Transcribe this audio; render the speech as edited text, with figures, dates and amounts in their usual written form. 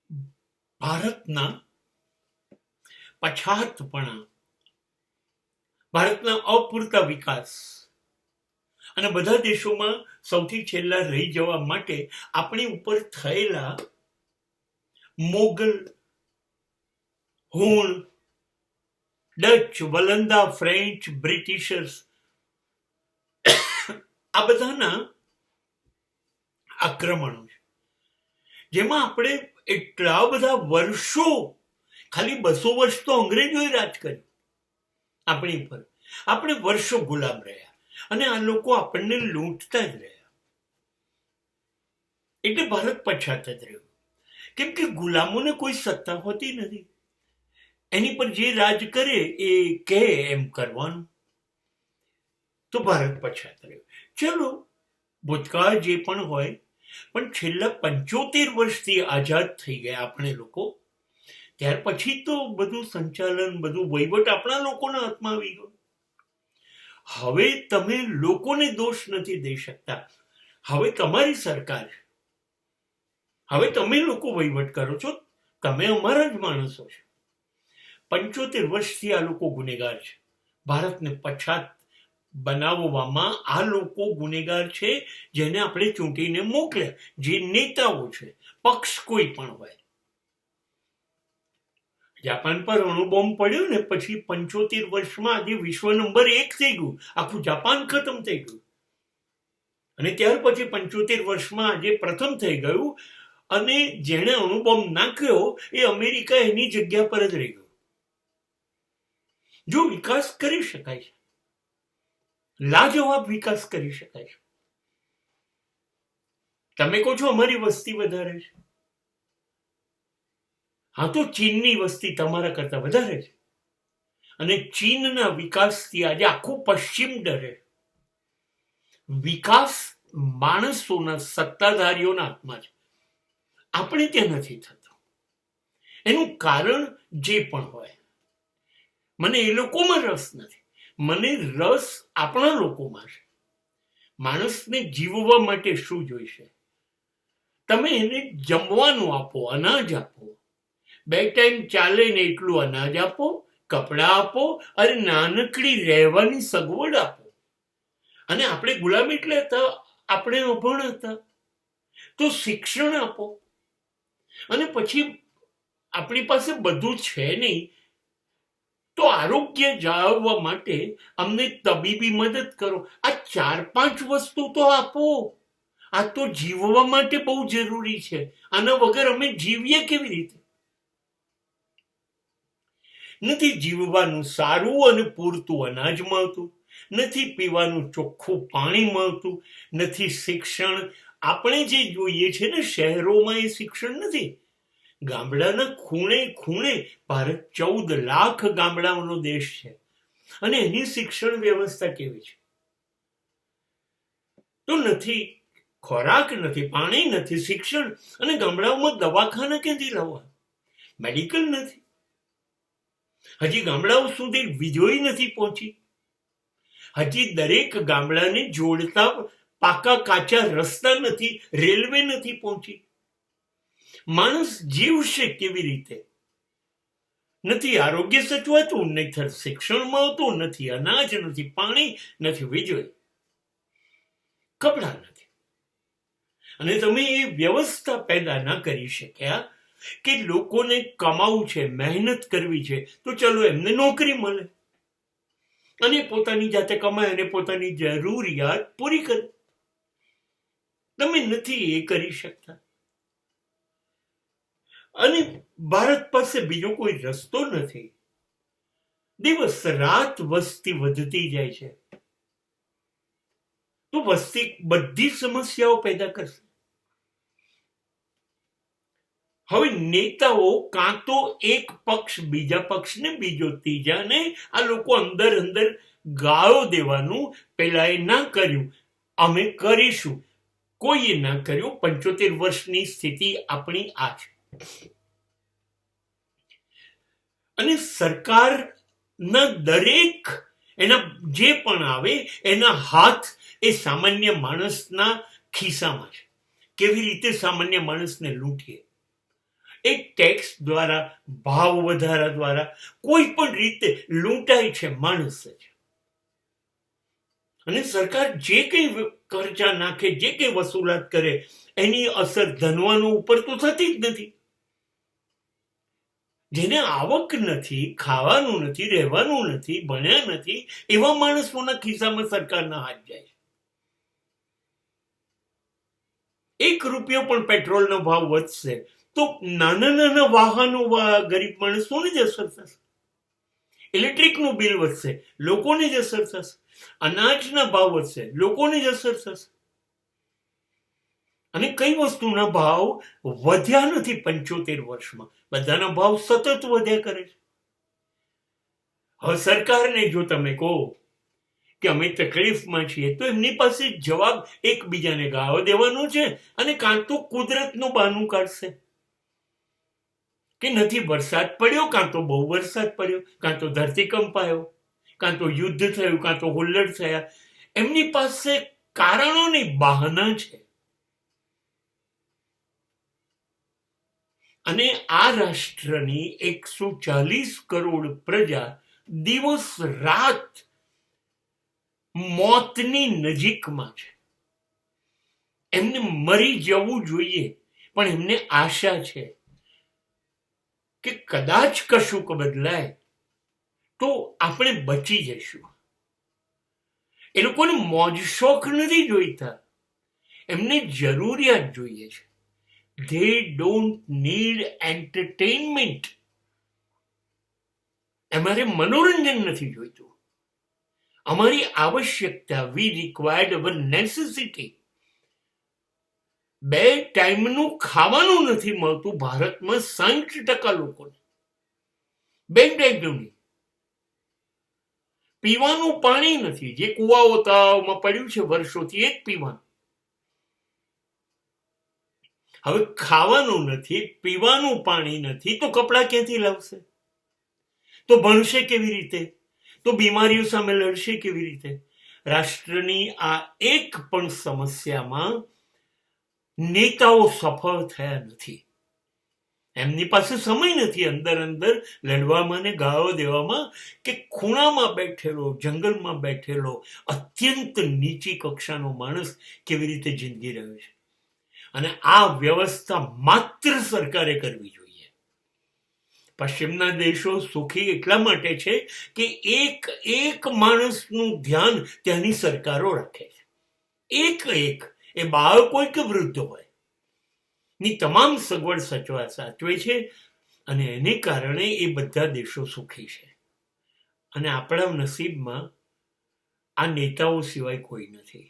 ભારતના પછાતપણા, ભારતના અપૂરતા વિકાસ અને બધા દેશોમાં સૌથી છેલ્લા રહી જવા માટે આપણી ઉપર થયેલા Mughal, Hun, Dutch, વલંદા, French, Britishers, આ બધાના આક્રમણો છે, જેમાં આપણે એટલા બધા વર્ષો, ખાલી 200 વર્ષ તો અંગ્રેજોએ રાજ કર્યું આપણી ઉપર, આપણે વર્ષો ગુલામ રહ્યા અને આ લોકો આપણને લૂંટતા જ રહ્યા. એટલે ભારત પછાત જ રહ્યું, કેમ કે ગુલામોને કોઈ સત્તા હોતી નથી. એની પર જે રાજ કરે એ કહે એમ કરવાનું. તો ભારત પછાત રહ્યું. ચલો, ભૂતકાળ જે પણ હોય, પણ છેલ્લા 75 વર્ષથી આઝાદ થઈ ગયા આપણે લોકો, ત્યાર પછી તો બધું સંચાલન, બધું વહીવટ આપણા લોકોના હાથમાં આવી ગયો. હવે તમે લોકોને દોષ નથી દઈ શકતા. હવે તમારી સરકાર, હવે તમે લોકો વહીવટ કરો છો, તમે અમારા જ માણસો છો. 75 વર્ષથી આ લોકો ગુનેગાર છે. ભારતને પછાત બનાવવામાં આ લોકો ગુનેગાર છે, જેને આપણે ચૂંટીને મોકલ્યા, જે નેતાઓ છે, પક્ષ કોઈ પણ હોય. જાપાન પર અણુબોમ્બ પડ્યો ને પછી 75 વર્ષમાં આજે વિશ્વ નંબર 1 થઈ ગયું, આખું જાપાન ખતમ થઈ ગયું. અને ત્યાર પછી 75 વર્ષમાં આજે પ્રથમ થઈ ગયું, અને જેણે અણુબોમ્બ નાખ્યો એ અમેરિકા એની જગ્યા પર જ રહી ગયું. જો વિકાસ કરી શકાય છે, લાજવાબ વિકાસ કરી શકાય છે. તમે કહો છો અમારી વસ્તી વધારે છે, હા તો ચીનની વસ્તી તમારા કરતા વધારે છે, અને ચીનના વિકાસથી આજે આખું પશ્ચિમ ડરે. વિકાસ માણસોના, સત્તાધારીઓના હાથમાં છે, આપણે ત્યાં નથી થતો. એનું કારણ જે પણ હોય, મને એ લોકોમાં રસ નથી, મને રસ આપણા લોકોમાં છે. માણસને જીવવા માટે શું જોઈશે? તમે એને જમવાનું આપો, અનાજ આપો, 2 ટાઈમ ચાલે ને એટલું અનાજ આપો, કપડાં આપો, અને નાનકડી રહેવાની સગવડ આપો. અને આપણે ગુલામી એટલે હતા, આપણે અભણ હતા, તો શિક્ષણ આપો. અને પછી આપણી પાસે બધું છે નહીં, તો આરોગ્ય જાળવવા માટે અમને તબીબી મદદ કરો. આ 4-5 વસ્તુ તો આપો. આ તો જીવવા માટે બહુ જરૂરી છે. આના વગર અમે જીવીએ કેવી રીતે? નથી જીવવાનું સારું અને પૂરતું અનાજ મળતું, નથી પીવાનું ચોખ્ખું પાણી મળતું, નથી શિક્ષણ. આપણે જે જોઈએ છે ને શહેરોમાં, એ શિક્ષણ નથી. ગામડાના ખૂણે ખૂણે, ભારત 14 લાખ ગામડાઓનો દેશ છે, અને એની શિક્ષણ વ્યવસ્થા કેવી છે? તો નથી ખોરાક, નથી પાણી, નથી શિક્ષણ. અને ગામડાઓમાં દવાખાના ક્યાંથી લાવવા? મેડિકલ નથી. હજી ગામડાઓ સુધી વીજળી નથી પહોંચી. હજી દરેક ગામડાને જોડતા પાકા કાચા રસ્તા નથી, રેલવે નથી પહોંચી. માણસ જીવશે કેવી રીતે? નથી આરોગ્ય સચવાતું, નહીં શિક્ષણ મળતું, નથી અનાજ, નથી પાણી, નથી વીજળી, કપડા નથી. અને તમે એ વ્યવસ્થા પેદા ના કરી શક્યા કે લોકોને કમાવું છે, મહેનત કરવી છે, તો ચલો એમને નોકરી મળે અને પોતાની જાતે કમાય અને પોતાની જરૂરિયાત પૂરી કરે. તમે નથી એ કરી શકતા. અને ભારત પાસે બીજો કોઈ રસ્તો નથી. દિવસ રાત વસ્તી વધતી જાય છે, તો વસ્તી બધી સમસ્યાઓ પેદા કરશે. હવે નેતાઓ કાં તો એક પક્ષ બીજા પક્ષને, બીજો ત્રીજાને, આ લોકો અંદર અંદર ગાળો દેવાનું, પેલા એ ના કર્યું, અમે કરીશું. કોઈએ ના કર્યું. 75 વર્ષની સ્થિતિ આપણી આ છે. અને સરકારના દરેક, એના જે પણ આવે, એના હાથ એ સામાન્ય માણસના ખિસ્સામાં છે. કેવી રીતે સામાન્ય માણસને લૂંટીએ, એ ટેક્સ દ્વારા, ભાવ વધારા દ્વારા કોઈ પણ રીતે લૂંટાય છે માણસ જ. અને સરકાર જે કંઈ ખર્ચા નાખે, જે કંઈ વસૂલાત કરે, એની અસર ધનવાનો ઉપર તો થતી જ નથી. જેને આવક નથી, ખાવાનું નથી, રહેવાનું નથી, ભણ્યા નથી, એવા માણસોના ખિસ્સામાં સરકારના હાથ જાય. 1 રૂપિયો પણ પેટ્રોલનો ભાવ વધશે તો નાના નાના વાહનો ગરીબ માણસોને જ અસર થશે. ઇલેક્ટ્રિકનું બિલ વધશે, લોકોને જ અસર થશે. અનાજના ભાવ વધશે, લોકોને જ અસર થશે. અને કઈ વસ્તુના ભાવ વધ્યા નથી 75 વર્ષમાં, બધાના ભાવ સતત વધ્યા કરે છે. હવે સરકારને જો તમે કહો કે અમે તકલીફમાં છીએ, તો એમની પાસે જવાબ એકબીજાને ગાળો દેવાનો છે, અને કાં તો કુદરતનું બહાનું કાઢશે કે નથી વરસાદ પડ્યો, કાં તો બહુ વરસાદ પડ્યો, કાં તો ધરતીકંપ આવ્યો, કાં તો યુદ્ધ થયું, કાં તો હુલ્લડ થયા. એમની પાસે કારણોની બહાના છે. અને આ રાષ્ટ્રની 140 કરોડ પ્રજા દિવસ રાત મોતની નજીકમાં છે. એમને મરી જવું જોઈએ, પણ એમને આશા છે કે કદાચ કશુંક બદલાય તો આપણે બચી જઈશું. એ લોકોને મોજ શોખ નથી જોઈતા, એમને જરૂરિયાત જોઈએ છે. They don't need entertainment. અમારે મનોરંજન નથી જોઈતું. અમારી આવશ્યકતા, we required our necessity. 2 ટાઈમનું ખાવાનું નથી મળતું ભારતમાં 60% લોકોને. 2 ટાઈમનું. પીવાનું પાણી નથી, જે કુવાઓ તળાવમાં પડ્યું છે વર્ષોથી, એ જ પીવાનું. હવે ખાવાનું નથી, પીવાનું પાણી નથી, તો કપડાં ક્યાંથી લાવશે? તો ભણશે કેવી રીતે? તો બીમારીઓ સામે લડશે કેવી રીતે? રાષ્ટ્રની આ એક પણ સમસ્યામાં નેતાઓ સફળ થયા નથી. એમની પાસે સમય નથી અંદર લડવામાં ને ગાળો દેવામાં, કે ખૂણામાં બેઠેલો, જંગલમાં બેઠેલો, અત્યંત નીચી કક્ષાનો માણસ કેવી રીતે જિંદગી રહ્યો છે. અને આ વ્યવસ્થા માત્ર સરકારે કરવી જોઈએ. પશ્ચિમના દેશો સુખી એટલા માટે છે કે એક માણસનું ધ્યાન ત્યાંની સરકારો રાખે છે. એક એ બાળક હોય કે વૃદ્ધ હોય, ની તમામ સગવડ સાચવે છે. અને એને કારણે એ બધા દેશો સુખી છે. અને આપણા નસીબમાં આ નેતાઓ સિવાય કોઈ નથી.